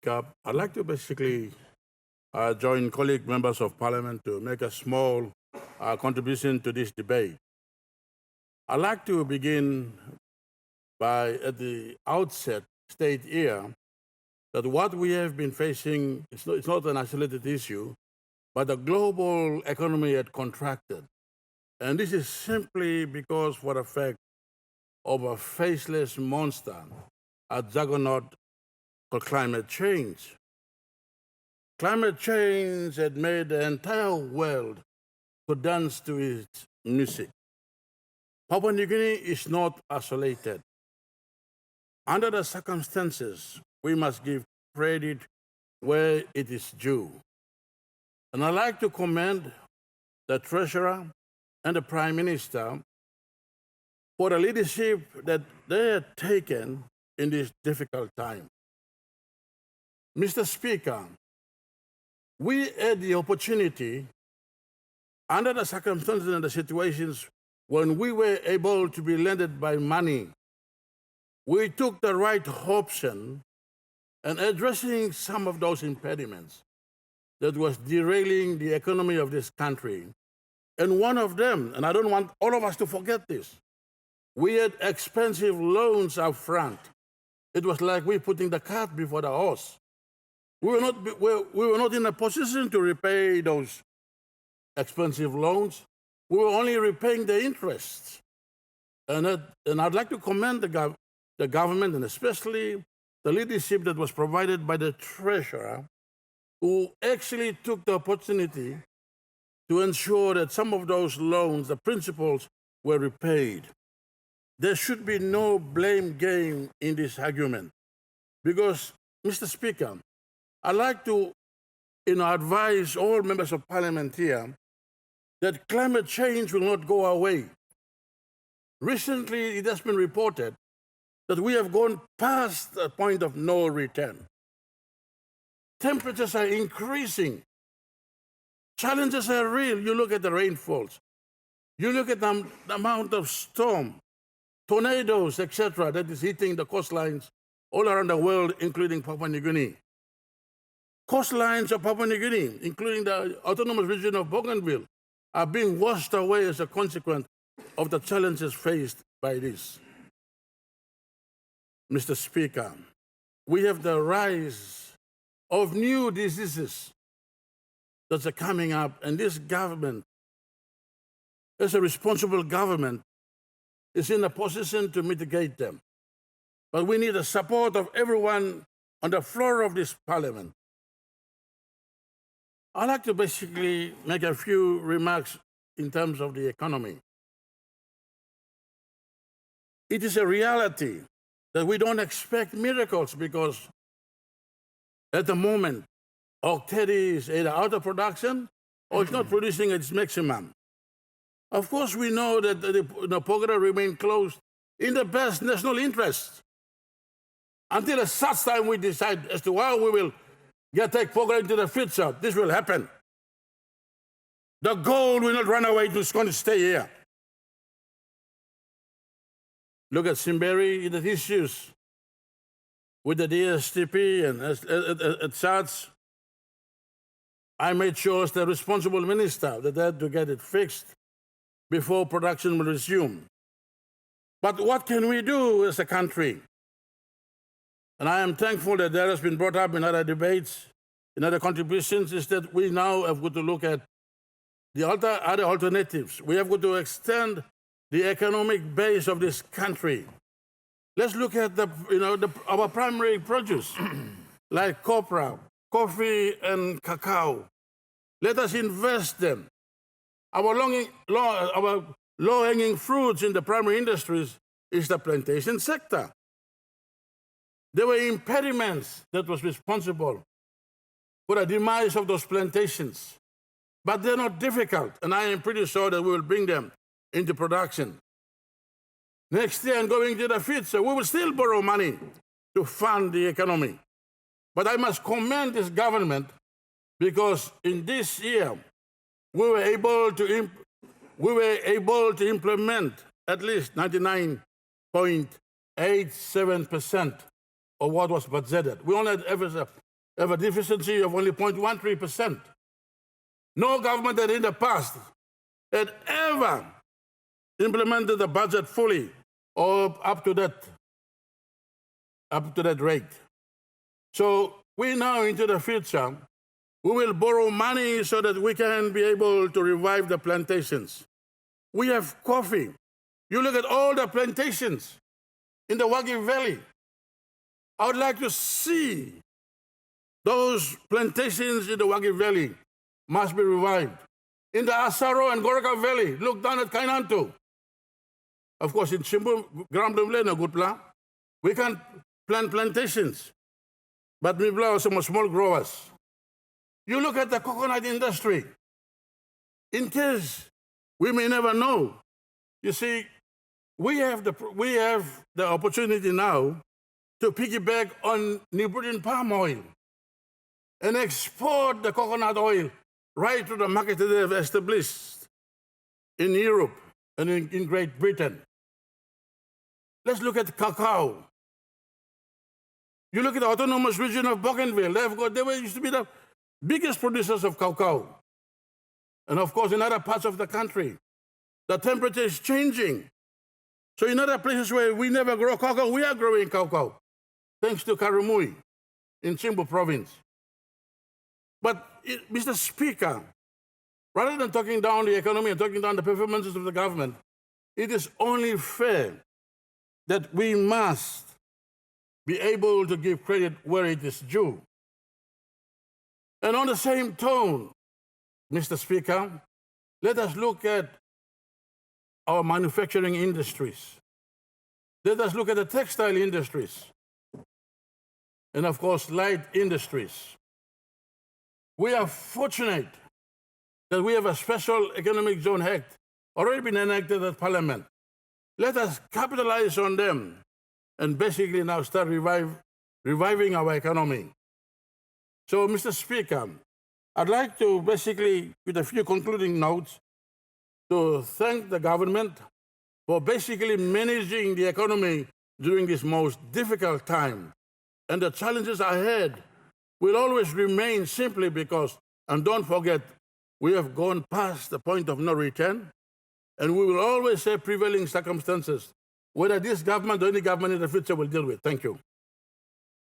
up. I'd like to basically join colleague members of parliament to make a small contribution to this debate. I'd like to begin by, at the outset, state here that what we have been facing it's not an isolated issue, but the global economy had contracted. And this is simply because for the fact of a faceless monster, a juggernaut called climate change. Climate change had made the entire world to dance to its music. Papua New Guinea is not isolated. Under the circumstances, we must give credit where it is due. And I'd like to commend the Treasurer and the Prime Minister for the leadership that they have taken in this difficult time. Mr. Speaker, we had the opportunity, under the circumstances and the situations when we were able to be lended by money, we took the right option and addressing some of those impediments that was derailing the economy of this country. And one of them, and I don't want all of us to forget this, we had expensive loans up front. It was like we putting the cart before the horse. We were not in a position to repay those expensive loans. We were only repaying the interest. And I'd like to commend the government and especially the leadership that was provided by the Treasurer, who actually took the opportunity to ensure that some of those loans, the principals, were repaid. There should be no blame game in this argument because, Mr. Speaker, I'd like to advise all members of parliament here that climate change will not go away. Recently, it has been reported that we have gone past the point of no return. Temperatures are increasing. Challenges are real. You look at the rainfalls. You look at the amount of storm, tornadoes, etc., that is hitting the coastlines all around the world, including Papua New Guinea. Coastlines of Papua New Guinea, including the autonomous region of Bougainville, are being washed away as a consequence of the challenges faced by this. Mr. Speaker, we have the rise of new diseases that are coming up, and this government, as a responsible government, is in a position to mitigate them. But we need the support of everyone on the floor of this parliament. I'd like to basically make a few remarks in terms of the economy. It is a reality that we don't expect miracles because at the moment, Octedi is either out of production or it's not producing its maximum. Of course, we know that the Pogara remain closed in the best national interest until at such time we decide as to how we will take Pogara into the future. This will happen. The gold will not run away, it's going to stay here. Look at Simberi, the issues with the DSTP and at SATS. I made sure as the responsible minister that they had to get it fixed before production will resume. But what can we do as a country? And I am thankful that that has been brought up in other debates, in other contributions, is that we now have got to look at the other alternatives. We have got to extend the economic base of this country. Let's look at our primary produce, like copra, coffee, and cacao. Let us invest them. Our low-hanging fruits in the primary industries is the plantation sector. There were impediments that was responsible for the demise of those plantations. But they're not difficult, and I am pretty sure that we will bring them into production. Next year and going to the future, we will still borrow money to fund the economy. But I must commend this government because in this year, we were able to implement at least 99.87% of what was budgeted. We only had have a deficiency of only 0.13%. No government that in the past had ever implemented the budget fully or up to that rate. So we now into the future, we will borrow money so that we can be able to revive the plantations. We have coffee. You look at all the plantations in the Wagi Valley. I would like to see those plantations in the Wagi Valley must be revived. In the Asaro and Goraka Valley, look down at Kainantu. Of course, in Chimbu, Gramblumle, good plan. We can plant plantations, but we blow some small growers. You look at the coconut industry. In case we may never know, you see, we have the opportunity now to piggyback on Nigerian palm oil and export the coconut oil right to the market that they have established in Europe and in Great Britain. Let's look at cacao. You look at the autonomous region of Bougainville. They used to be the biggest producers of cacao. And of course, in other parts of the country, the temperature is changing. So in other places where we never grow cacao, we are growing cacao, thanks to Karamui in Chimbu province. But, Mr. Speaker, rather than talking down the economy and talking down the performances of the government, it is only fair that we must be able to give credit where it is due. And on the same tone, Mr. Speaker, let us look at our manufacturing industries. Let us look at the textile industries. And of course, light industries. We are fortunate that we have a special economic zone act already been enacted at Parliament. Let us capitalize on them and basically now start reviving our economy. So, Mr. Speaker, I'd like to basically, with a few concluding notes, to thank the government for basically managing the economy during this most difficult time. And the challenges ahead will always remain simply because, and don't forget, we have gone past the point of no return, and we will always have prevailing circumstances, whether this government or any government in the future will deal with. Thank you.